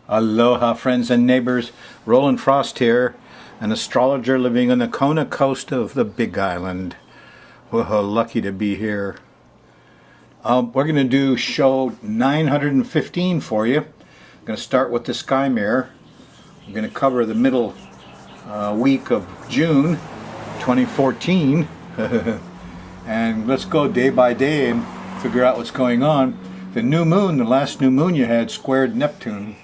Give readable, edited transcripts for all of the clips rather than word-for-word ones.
Aloha, friends and neighbors. Roland Frost here, an astrologer living on the Kona coast of the Big Island. Whoa, lucky to be here. We're going to do show 915 for you. I'm going to start with the sky mirror. I'm going to cover the middle week of June 2014. And let's go day by day and figure out what's going on. The new moon, the last new moon you had, squared Neptune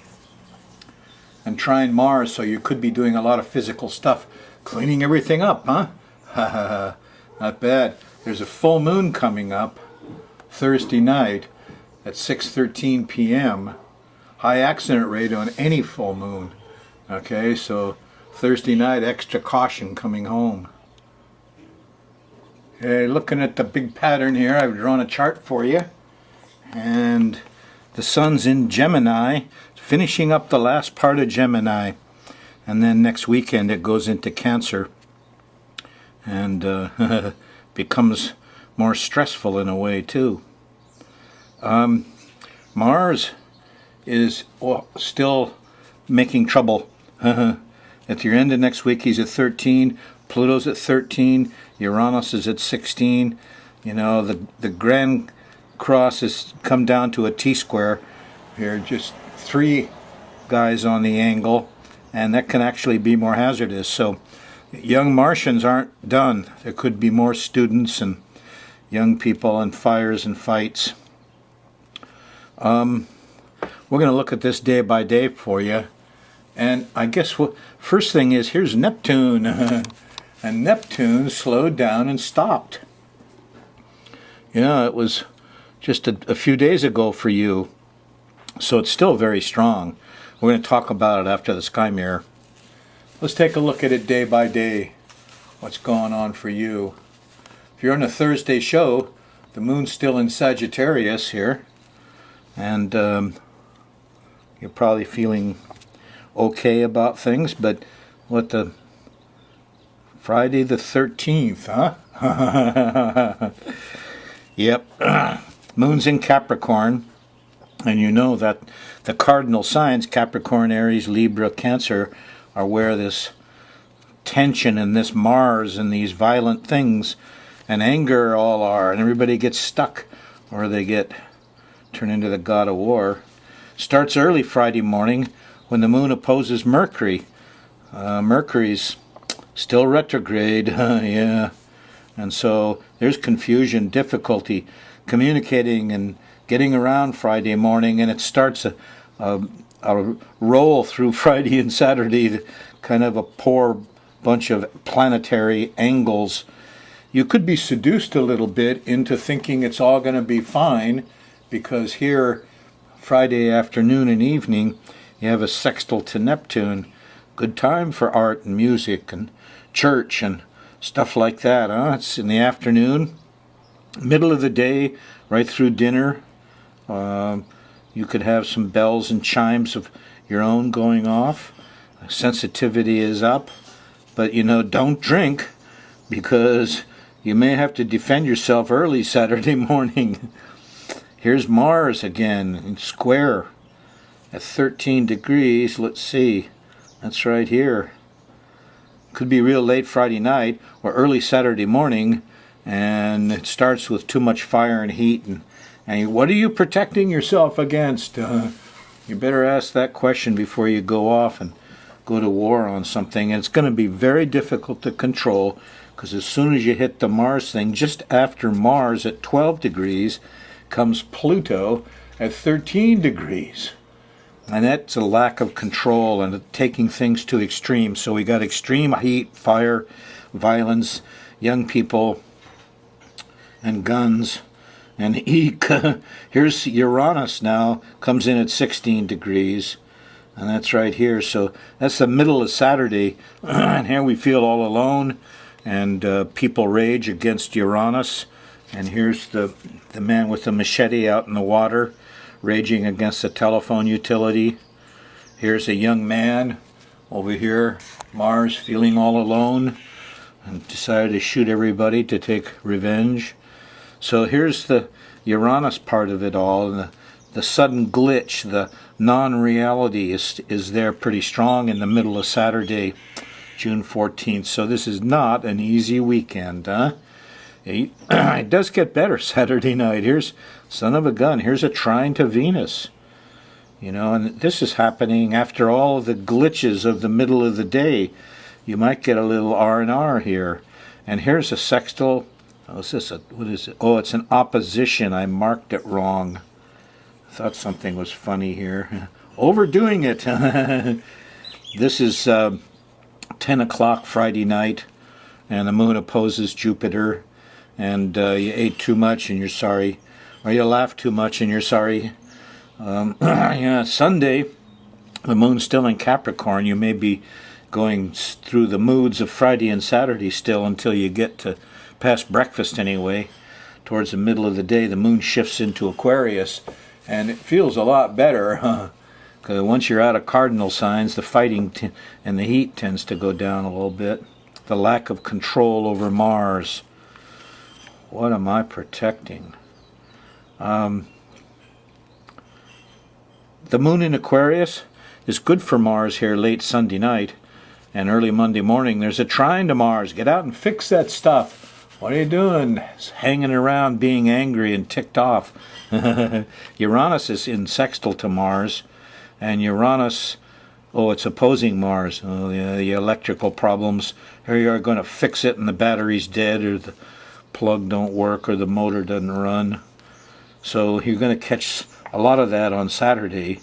and trine Mars, so you could be doing a lot of physical stuff, cleaning everything up, huh? Not bad. There's a full moon coming up Thursday night at 6:13 p.m. High accident rate on any full moon. Okay, so Thursday night, extra caution coming home. Okay, looking at the big pattern here, I've drawn a chart for you. And the sun's in Gemini, finishing up the last part of Gemini, and then next weekend it goes into Cancer and becomes more stressful in a way too. Mars is still making trouble. At the end of next week he's at 13, Pluto's at 13, Uranus is at 16. You know, the grand cross has come down to a T-square here, just 3 guys on the angle, and that can actually be more hazardous. So young Martians aren't done. There could be more students and young people and fires and fights. We're going to look at this day by day for you, and I guess what first thing is, here's Neptune. And Neptune slowed down and stopped. Yeah, it was just a few days ago for you, so it's still very strong. We're going to talk about it after the sky mirror. Let's take a look at it day by day, what's going on for you. If you're on a Thursday show, the moon's still in Sagittarius here, and you're probably feeling okay about things, but what the Friday the 13th, huh? Yep. Moon's in Capricorn, and you know that the cardinal signs, Capricorn, Aries, Libra, Cancer, are where this tension and this Mars and these violent things and anger all are, and everybody gets stuck, or they get turned into the god of war. Starts early Friday morning when the moon opposes Mercury. Mercury's still retrograde, yeah. And so there's confusion, difficulty communicating and getting around Friday morning, and it starts a roll through Friday and Saturday, kind of a poor bunch of planetary angles. You could be seduced a little bit into thinking it's all going to be fine, because here, Friday afternoon and evening, you have a sextile to Neptune. Good time for art and music and church and stuff like that, huh? It's in the afternoon, middle of the day, right through dinner. You could have some bells and chimes of your own going off. Sensitivity is up, but you know, don't drink, because you may have to defend yourself early Saturday morning. Here's Mars again in square at 13 degrees. Let's see, that's right here. Could be real late Friday night or early Saturday morning, and it starts with too much fire and heat. And what are you protecting yourself against? You better ask that question before you go off and go to war on something. And it's going to be very difficult to control, because as soon as you hit the Mars thing, just after Mars at 12 degrees comes Pluto at 13 degrees. And that's a lack of control and taking things to extremes. So we got extreme heat, fire, violence, young people, and guns. And eek, here's Uranus now, comes in at 16 degrees. And that's right here. So that's the middle of Saturday. And here we feel all alone. And people rage against Uranus. And here's the man with the machete out in the water, raging against the telephone utility. Here's a young man over here, Mars, feeling all alone, and decided to shoot everybody to take revenge. So here's the Uranus part of it all, and the sudden glitch, the non-reality is there pretty strong in the middle of Saturday, June 14th. So this is not an easy weekend, huh? It does get better Saturday night. Here's, son of a gun, here's a trine to Venus. You know, and this is happening after all of the glitches of the middle of the day. You might get a little R&R here. And here's a sextile. Oh, is this what is it? Oh, it's an opposition. I marked it wrong. I thought something was funny here. Overdoing it. This is 10 o'clock Friday night, and the moon opposes Jupiter, and you ate too much and you're sorry, or you laughed too much and you're sorry. Yeah, Sunday, the moon's still in Capricorn. You may be going through the moods of Friday and Saturday still until you get to past breakfast anyway. Towards the middle of the day, the moon shifts into Aquarius, and it feels a lot better. Because once you're out of cardinal signs, the fighting and the heat tends to go down a little bit. The lack of control over Mars. What am I protecting? The moon in Aquarius is good for Mars here late Sunday night and early Monday morning. There's a trine to Mars. Get out and fix that stuff. What are you doing? It's hanging around being angry and ticked off. Uranus is in sextile to Mars, and Uranus, oh, it's opposing Mars. Oh, yeah, the electrical problems. Here you are going to fix it and the battery's dead, or the plug don't work, or the motor doesn't run. So you're going to catch a lot of that on Saturday,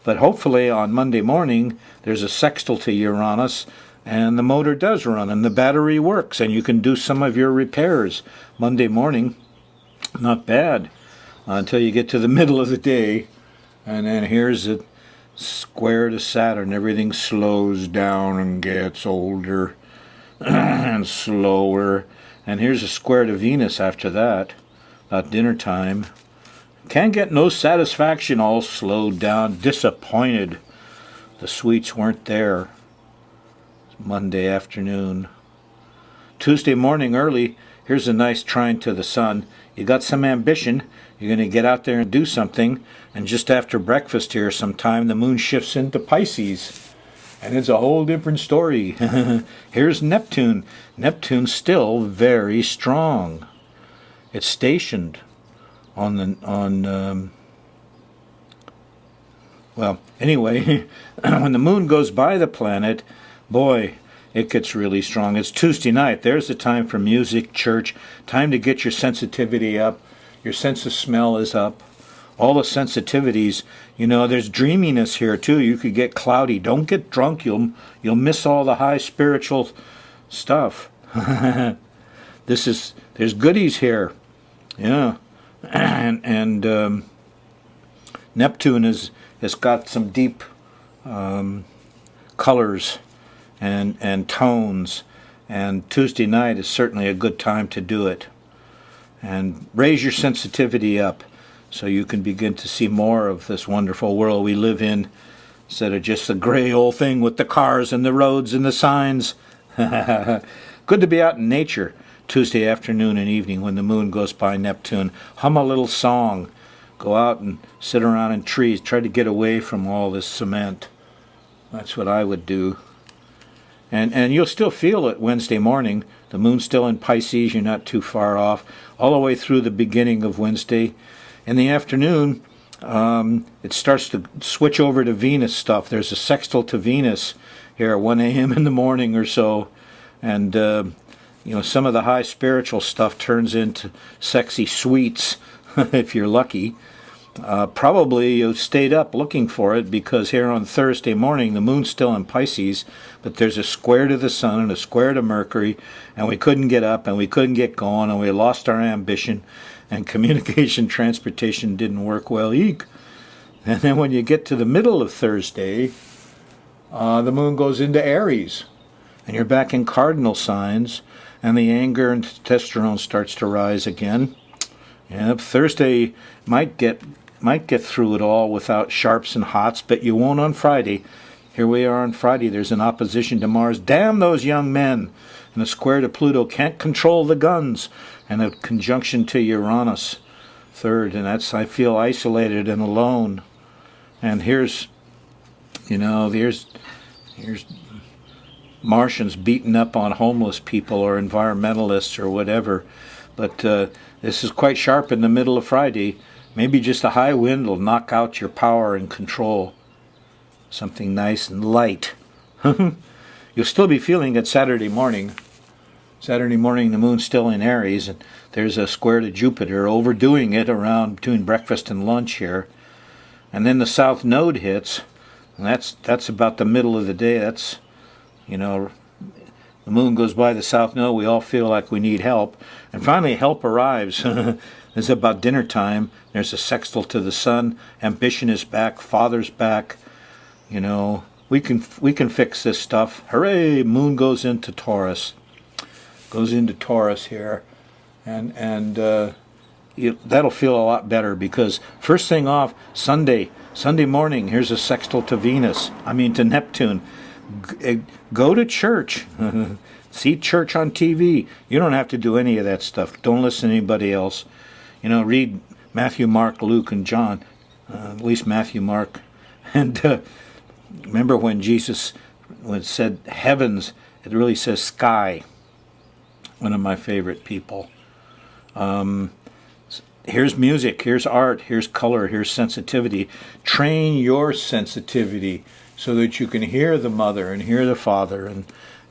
but hopefully on Monday morning there's a sextile to Uranus and the motor does run and the battery works and you can do some of your repairs Monday morning. Not bad until you get to the middle of the day, and then here's a square to Saturn. Everything slows down and gets older and slower, and here's a square to Venus after that, about dinner time. Can't get no satisfaction, all slowed down, disappointed. The sweets weren't there. Monday afternoon. Tuesday morning early, here's a nice trine to the sun. You got some ambition, you're going to get out there and do something, and just after breakfast here sometime, the moon shifts into Pisces. And it's a whole different story. Here's Neptune. Neptune's still very strong. It's stationed well, anyway, when the moon goes by the planet, boy, it gets really strong. It's Tuesday night. There's the time for music, church, time to get your sensitivity up. Your sense of smell is up. All the sensitivities, you know, there's dreaminess here too. You could get cloudy. Don't get drunk. You'll miss all the high spiritual stuff. There's goodies here. Yeah. And Neptune has got some deep colors and tones, and Tuesday night is certainly a good time to do it. And raise your sensitivity up so you can begin to see more of this wonderful world we live in, instead of just the gray old thing with the cars and the roads and the signs. Good to be out in nature Tuesday afternoon and evening when the moon goes by Neptune. Hum a little song. Go out and sit around in trees. Try to get away from all this cement. That's what I would do. And you'll still feel it Wednesday morning. The moon's still in Pisces. You're not too far off. All the way through the beginning of Wednesday. In the afternoon, it starts to switch over to Venus stuff. There's a sextile to Venus here at 1 a.m. in the morning or so. And you know, some of the high spiritual stuff turns into sexy sweets, if you're lucky. Probably you stayed up looking for it, because here on Thursday morning, the moon's still in Pisces, but there's a square to the sun and a square to Mercury, and we couldn't get up and we couldn't get going, and we lost our ambition, and communication, transportation didn't work well. Eek. And then when you get to the middle of Thursday, the moon goes into Aries, and you're back in cardinal signs, and the anger and testosterone starts to rise again. And Thursday might get through it all without sharps and hots, but you won't on Friday. Here we are on Friday. There's an opposition to Mars. Damn those young men. And a square to Pluto. Can't control the guns. And a conjunction to Uranus. 3rd, and that's, I feel isolated and alone. And here's Martians beating up on homeless people or environmentalists or whatever. But this is quite sharp in the middle of Friday. Maybe just a high wind will knock out your power and control. Something nice and light. You'll still be feeling it Saturday morning. Saturday morning, the moon's still in Aries, and there's a square to Jupiter, overdoing it around between breakfast and lunch here. And then the South Node hits, and that's about the middle of the day. That's, the moon goes by the South Node, we all feel like we need help. And finally, help arrives. It's about dinner time. There's a sextile to the sun. Ambition is back. Father's back. We can fix this stuff. Hooray! Moon goes into Taurus. Goes into Taurus here, and that'll feel a lot better, because first thing off, Sunday morning, here's a sextile to Venus. To Neptune. Go to church. See church on TV. You don't have to do any of that stuff. Don't listen to anybody else. Read Matthew, Mark, Luke, and John. At least Matthew, Mark. And remember when Jesus said heavens, it really says sky. One of my favorite people. Here's music, here's art, here's color, here's sensitivity. Train your sensitivity so that you can hear the mother and hear the father,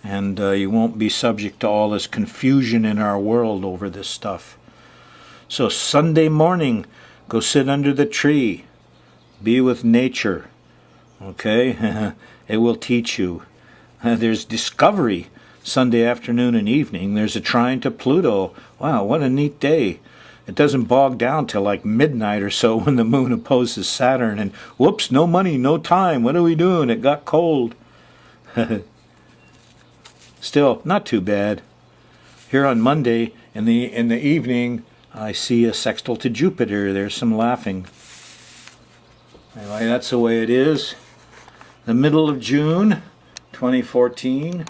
and you won't be subject to all this confusion in our world over this stuff. So Sunday morning, go sit under the tree. Be with nature. Okay? It will teach you. There's discovery Sunday afternoon and evening. There's a trine to Pluto. Wow, what a neat day. It doesn't bog down till like midnight or so when the moon opposes Saturn, and whoops, no money, no time. What are we doing? It got cold. Still, not too bad. Here on Monday, in the evening, I see a sextile to Jupiter. There's some laughing. Anyway, that's the way it is. The middle of June, 2014.